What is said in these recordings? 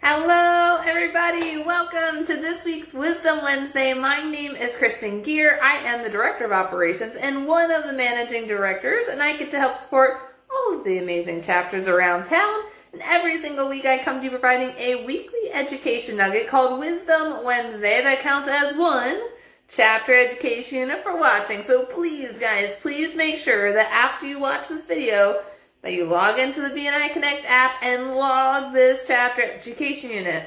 Hello everybody, welcome to this week's Wisdom Wednesday. My name is Kristen Gear. I am the Director of Operations and one of the Managing Directors, and I get to help support all of the amazing chapters around town. And every single week I come to you providing a weekly education nugget called Wisdom Wednesday that counts as one chapter education unit for watching. So please guys, please make sure that after you watch this video that you log into the BNI Connect app and log this chapter education unit.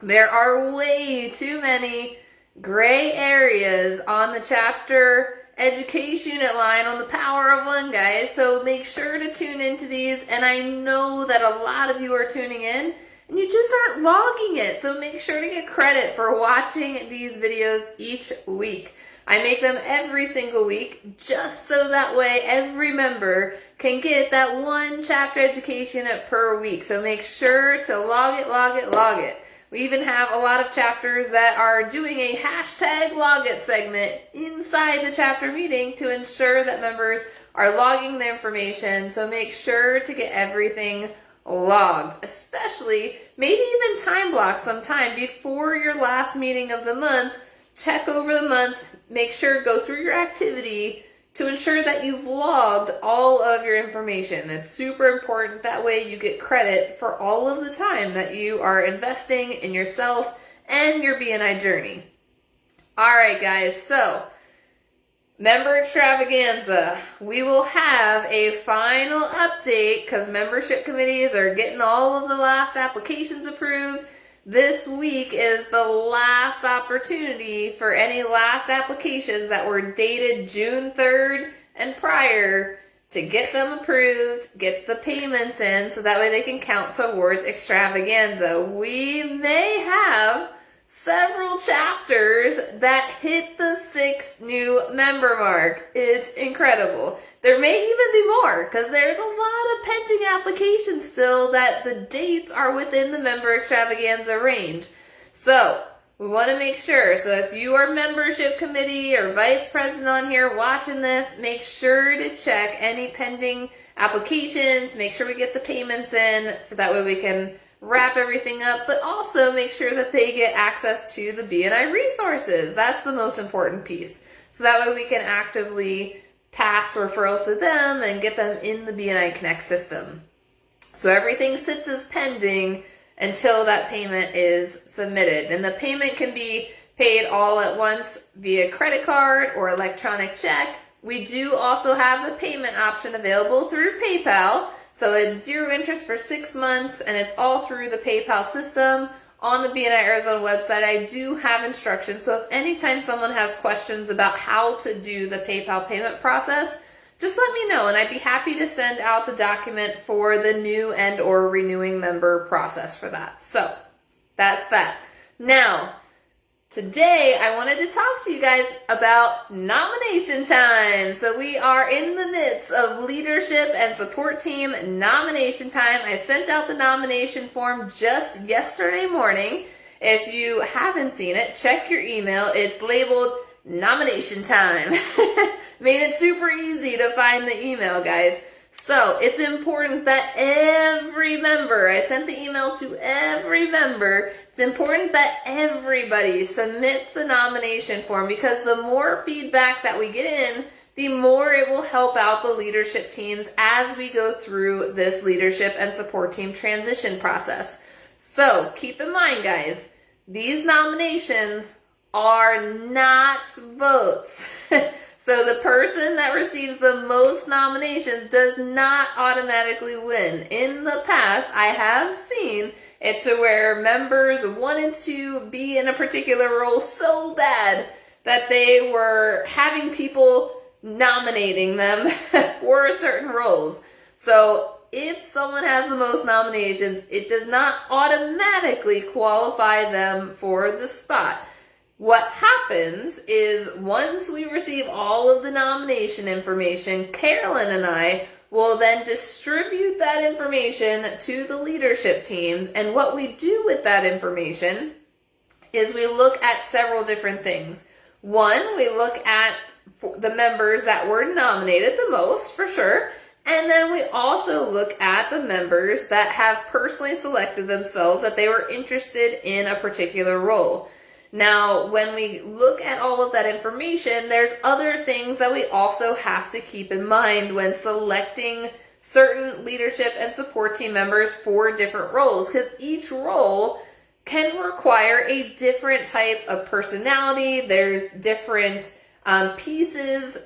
There are way too many gray areas on the chapter education unit line on the Power of One, guys. So make sure to tune into these. And I know that a lot of you are tuning in and you just aren't logging it. So make sure to get credit for watching these videos each week. I make them every single week just so that way every member can get that one chapter education per week. So make sure to log it. We even have a lot of chapters that are doing a hashtag log it segment inside the chapter meeting to ensure that members are logging their information. So make sure to get everything logged, especially maybe even time block some time before your last meeting of the month. Check over the month, make sure go through your activity to ensure that you've logged all of your information. It's super important. That way you get credit for all of the time that you are investing in yourself and your BNI journey. All right, guys, so member extravaganza. We will have a final update because membership committees are getting all of the last applications approved. This week is the last opportunity for any last applications that were dated June 3rd and prior to get them approved, get the payments in, so that way they can count towards extravaganza. We may have several chapters that hit the 6 new member mark. It's incredible. There may even be more because there's a lot of pending applications still that the dates are within the member extravaganza range. So we want to make sure. So if you are membership committee or vice president on here watching this, make sure to check any pending applications. Make sure we get the payments in so that way we can wrap everything up, but also make sure that they get access to the BNI resources. That's the most important piece. So that way we can actively pass referrals to them and get them in the BNI Connect system. So everything sits as pending until that payment is submitted. And the payment can be paid all at once via credit card or electronic check. We do also have the payment option available through PayPal. So it's 0 interest for 6 months and it's all through the PayPal system. On the BNI Arizona website, I do have instructions. So if anytime someone has questions about how to do the PayPal payment process, just let me know and I'd be happy to send out the document for the new and or renewing member process for that. So that's that. Now, today I wanted to talk to you guys about nomination time. So we are in the midst of leadership and support team nomination time. I sent out the nomination form just yesterday morning. If you haven't seen it, check your email. It's labeled nomination time. Made it super easy to find the email, guys. So it's important that every member, I sent the email to every member. It's important that everybody submits the nomination form because the more feedback that we get in, the more it will help out the leadership teams as we go through this leadership and support team transition process. So keep in mind, guys, these nominations are not votes. So the person that receives the most nominations does not automatically win. In the past, I have seen it to where members wanted to be in a particular role so bad that they were having people nominating them for certain roles. So if someone has the most nominations, it does not automatically qualify them for the spot. What happens is once we receive all of the nomination information, Carolyn and I will then distribute that information to the leadership teams. And what we do with that information is we look at several different things. One, we look at the members that were nominated the most, for sure, And then we also look at the members that have personally selected themselves that they were interested in a particular role. Now, when we look at all of that information, there's other things that we also have to keep in mind when selecting certain leadership and support team members for different roles, because each role can require a different type of personality. There's different pieces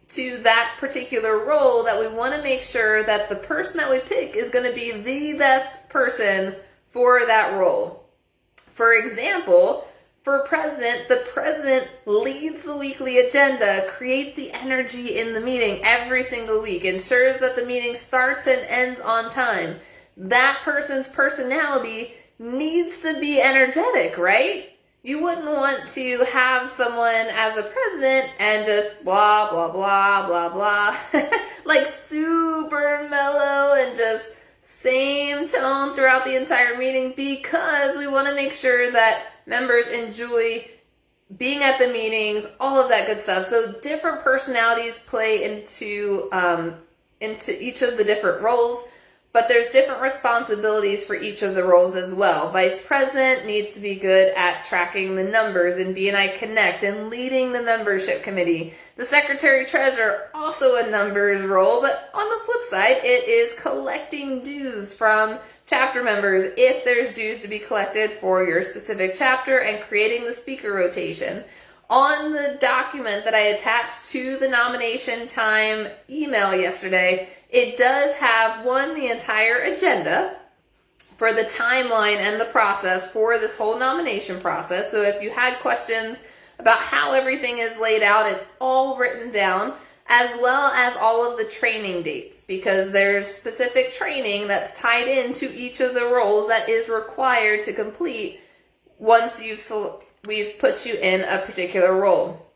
to that particular role that we want to make sure that the person that we pick is going to be the best person for that role. For example, for president, the president leads the weekly agenda, creates the energy in the meeting every single week, ensures that the meeting starts and ends on time. That person's personality needs to be energetic, right? You wouldn't want to have someone as a president and just blah, blah, blah, blah, blah, like super mellow and just same tone throughout the entire meeting, because we want to make sure that members enjoy being at the meetings, all of that good stuff. So different personalities play into each of the different roles. But there's different responsibilities for each of the roles as well. Vice president needs to be good at tracking the numbers in BNI Connect and leading the membership committee. The secretary treasurer, also a numbers role, but on the flip side, it is collecting dues from chapter members if there's dues to be collected for your specific chapter, and creating the speaker rotation. On the document that I attached to the nomination time email yesterday, it does have the entire agenda for the timeline and the process for this whole nomination process. So if you had questions about how everything is laid out, it's all written down, as well as all of the training dates, because there's specific training that's tied into each of the roles that is required to complete once we've put you in a particular role.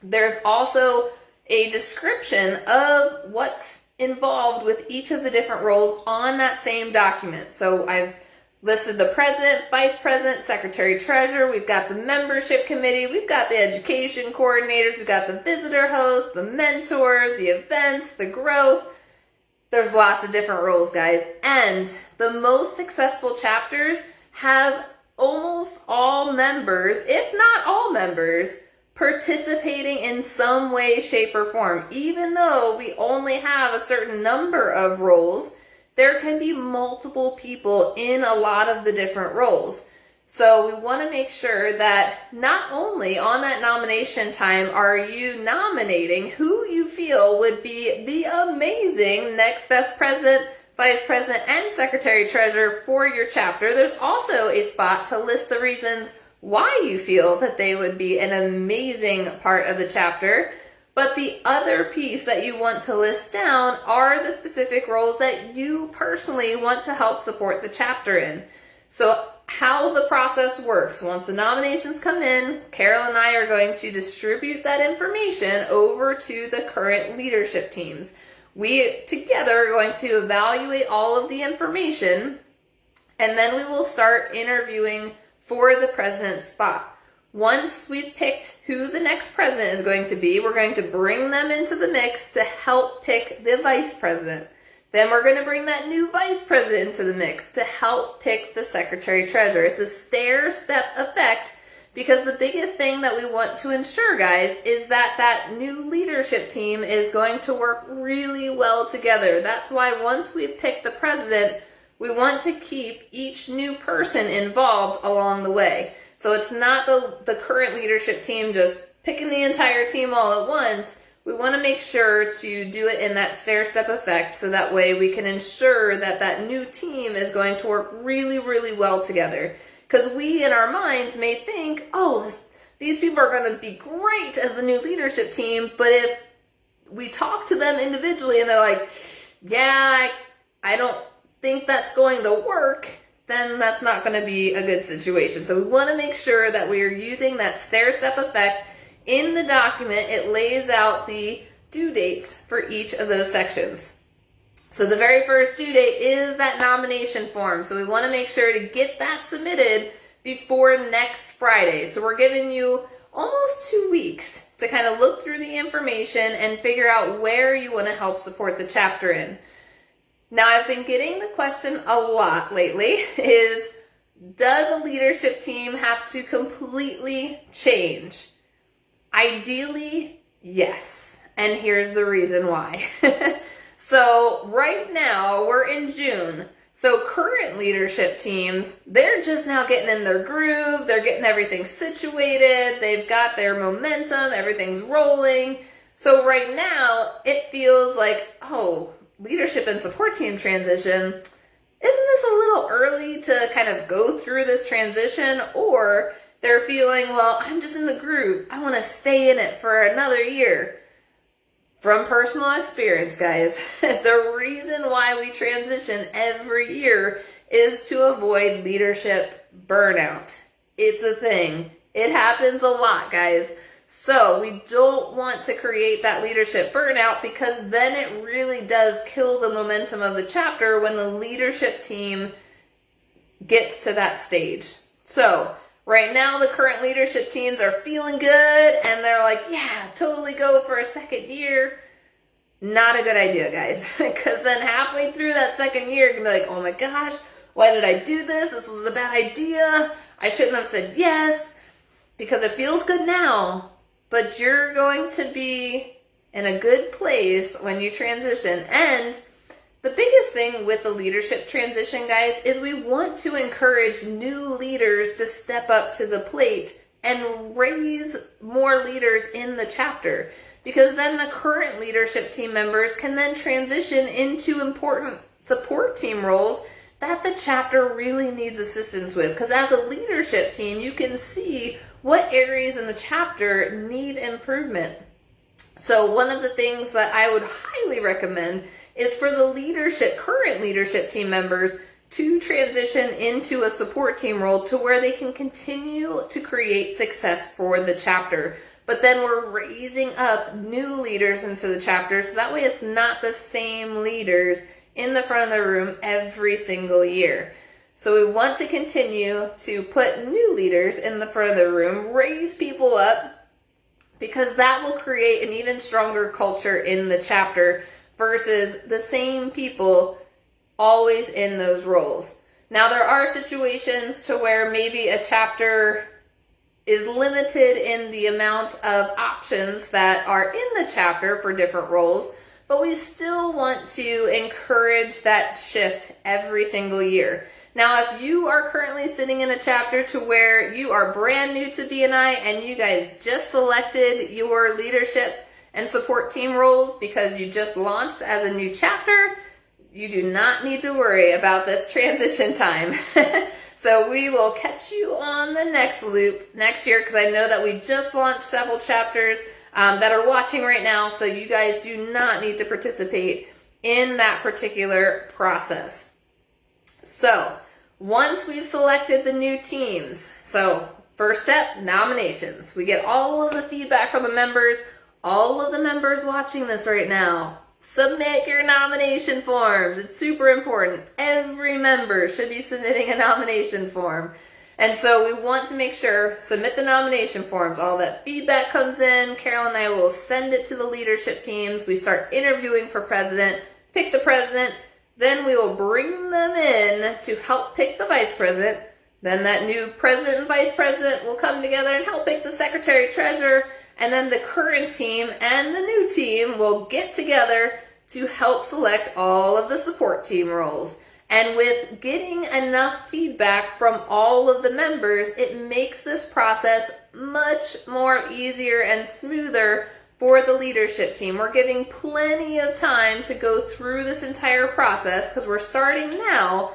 There's also a description of what's involved with each of the different roles on that same document. So I've listed the president, vice president, secretary treasurer, we've got the membership committee, we've got the education coordinators, we've got the visitor hosts, the mentors, the events, the growth. There's lots of different roles, guys. And the most successful chapters have almost all members, if not all members, participating in some way, shape, or form. Even though we only have a certain number of roles, there can be multiple people in a lot of the different roles. So we want to make sure that not only on that nomination time are you nominating who you feel would be the amazing next best president, vice president, and secretary treasurer for your chapter, there's also a spot to list the reasons why you feel that they would be an amazing part of the chapter. But the other piece that you want to list down are the specific roles that you personally want to help support the chapter in. So how the process works: once the nominations come in, Carol and I are going to distribute that information over to the current leadership teams. We together are going to evaluate all of the information, and then we will start interviewing for the president's spot. Once we've picked who the next president is going to be, we're going to bring them into the mix to help pick the vice president. Then we're going to bring that new vice president into the mix to help pick the secretary treasurer. It's a stair-step effect, because the biggest thing that we want to ensure, guys, is that that new leadership team is going to work really well together. That's why once we've picked the president, we want to keep each new person involved along the way. So it's not the current leadership team just picking the entire team all at once. We want to make sure to do it in that stair-step effect, so that way we can ensure that that new team is going to work really, really well together. Because we, in our minds, may think, these people are going to be great as the new leadership team, but if we talk to them individually and they're like, yeah, I don't think that's going to work, then that's not going to be a good situation. So we want to make sure that we are using that stair-step effect. In the document, it lays out the due dates for each of those sections. So the very first due date is that nomination form. So we want to make sure to get that submitted before next Friday. So we're giving you almost 2 weeks to kind of look through the information and figure out where you want to help support the chapter in. Now, I've been getting the question a lot lately is, does a leadership team have to completely change? Ideally, yes. And here's the reason why. So right now, we're in June. So current leadership teams, they're just now getting in their groove. They're getting everything situated. They've got their momentum. Everything's rolling. So right now, it feels like, oh, leadership and support team transition, isn't this a little early to kind of go through this transition? Or they're feeling, well, I'm just in the groove. I want to stay in it for another year. From personal experience, guys, the reason why we transition every year is to avoid leadership burnout. It's a thing. It happens a lot, guys. So we don't want to create that leadership burnout, because then it really does kill the momentum of the chapter when the leadership team gets to that stage. So right now, the current leadership teams are feeling good and they're like, yeah, totally go for a second year. Not a good idea, guys, because then halfway through that second year, you're going to be like, oh my gosh, why did I do this? This was a bad idea. I shouldn't have said yes, because it feels good now, but you're going to be in a good place when you transition. And the biggest thing with the leadership transition, guys, is we want to encourage new leaders to step up to the plate and raise more leaders in the chapter, because then the current leadership team members can then transition into important support team roles that the chapter really needs assistance with. Because as a leadership team, you can see what areas in the chapter need improvement. So one of the things that I would highly recommend is for the current leadership team members to transition into a support team role to where they can continue to create success for the chapter. But then we're raising up new leaders into the chapter, so that way it's not the same leaders in the front of the room every single year. So we want to continue to put new leaders in the front of the room, raise people up, because that will create an even stronger culture in the chapter versus the same people always in those roles. Now, there are situations to where maybe a chapter is limited in the amount of options that are in the chapter for different roles, but we still want to encourage that shift every single year. Now, if you are currently sitting in a chapter to where you are brand new to BNI and you guys just selected your leadership and support team roles because you just launched as a new chapter, you do not need to worry about this transition time. So we will catch you on the next loop next year, because I know that we just launched several chapters that are watching right now, so you guys do not need to participate in that particular process. So once we've selected the new teams, so first step, nominations. We get all of the feedback from the members, all of the members watching this right now. Submit your nomination forms. It's super important. Every member should be submitting a nomination form. And so we want to make sure, submit the nomination forms. All that feedback comes in. Carol and I will send it to the leadership teams. We start interviewing for president, pick the president. Then we will bring them in to help pick the vice president. Then that new president and vice president will come together and help pick the secretary treasurer. And then the current team and the new team will get together to help select all of the support team roles. And with getting enough feedback from all of the members, it makes this process much more easier and smoother for the leadership team. We're giving plenty of time to go through this entire process because we're starting now.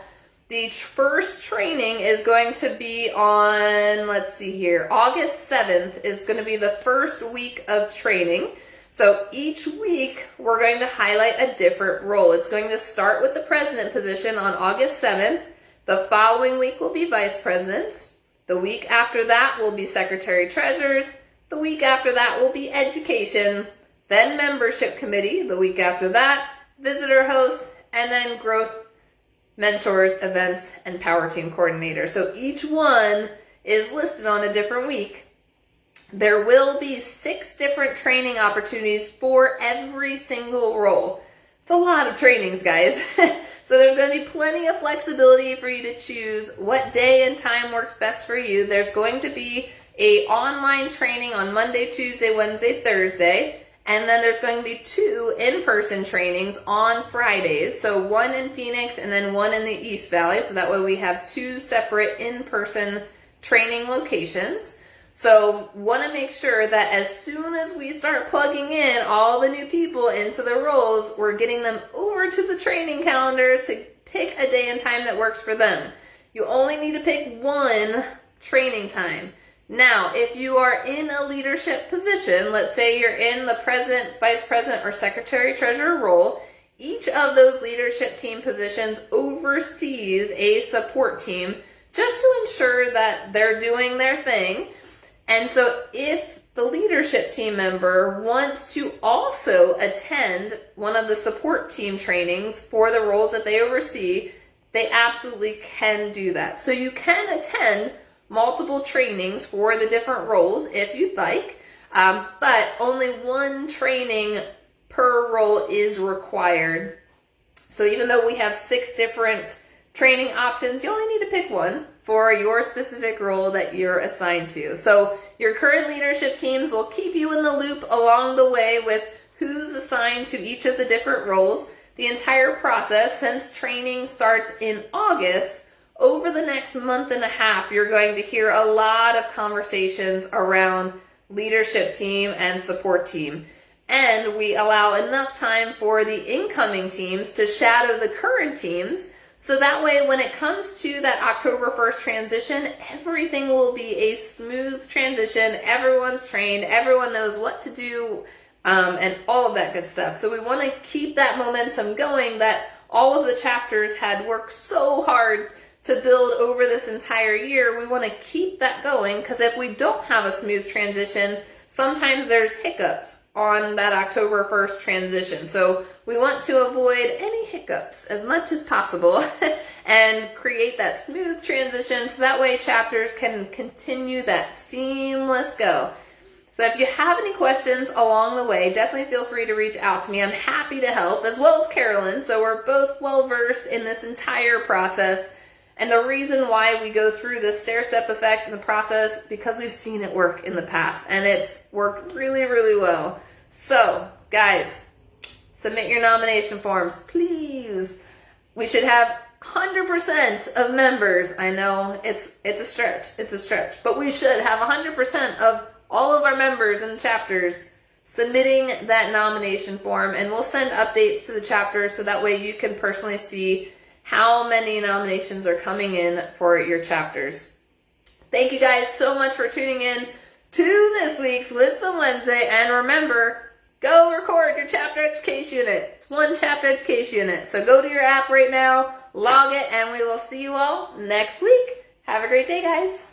The first training is going to be on, let's see here, August 7th is going to be the first week of training. So each week we're going to highlight a different role. It's going to start with the president position on August 7th. The following week will be vice presidents. The week after that will be secretary treasurers. The week after that will be education. Then membership committee. The week after that, visitor hosts, and then growth mentors, events, and power team coordinator. So each one is listed on a different week. There will be 6 different training opportunities for every single role. It's a lot of trainings, guys. So there's going to be plenty of flexibility for you to choose what day and time works best for you. There's going to be an online training on Monday, Tuesday, Wednesday, Thursday. And then there's going to be 2 in-person trainings on Fridays. So 1 in Phoenix and then 1 in the East Valley. So that way we have 2 separate in-person training locations. So want to make sure that as soon as we start plugging in all the new people into the roles, we're getting them over to the training calendar to pick a day and time that works for them. You only need to pick 1 training time. Now, if you are in a leadership position, let's say you're in the president, vice president, or secretary treasurer role, each of those leadership team positions oversees a support team just to ensure that they're doing their thing. And so if the leadership team member wants to also attend one of the support team trainings for the roles that they oversee, they absolutely can do that. So you can attend multiple trainings for the different roles if you'd like, but only 1 training per role is required. So even though we have 6 different training options, you only need to pick 1 for your specific role that you're assigned to. So your current leadership teams will keep you in the loop along the way with who's assigned to each of the different roles. The entire process, since training starts in August, over the next month and a half, you're going to hear a lot of conversations around leadership team and support team. And we allow enough time for the incoming teams to shadow the current teams. So that way, when it comes to that October 1st transition, everything will be a smooth transition. Everyone's trained. Everyone knows what to do, and all of that good stuff. So we want to keep that momentum going that all of the chapters had worked so hard to build over this entire year. We want to keep that going, because if we don't have a smooth transition, sometimes there's hiccups on that October 1st transition. So we want to avoid any hiccups as much as possible and create that smooth transition so that way chapters can continue that seamless go. So if you have any questions along the way, definitely feel free to reach out to me. I'm happy to help, as well as Carolyn. So we're both well versed in this entire process. And the reason why we go through this stair-step effect in the process, because we've seen it work in the past, and it's worked really, really well. So, guys, submit your nomination forms, please. We should have 100% of members. I know it's a stretch, but we should have 100% of all of our members in the chapters submitting that nomination form, and we'll send updates to the chapters so that way you can personally see how many nominations are coming in for your chapters. Thank you guys so much for tuning in to this week's Wisdom Wednesday. And remember, go record your chapter education unit. It's 1 chapter education unit. So go to your app right now, log it, and we will see you all next week. Have a great day, guys.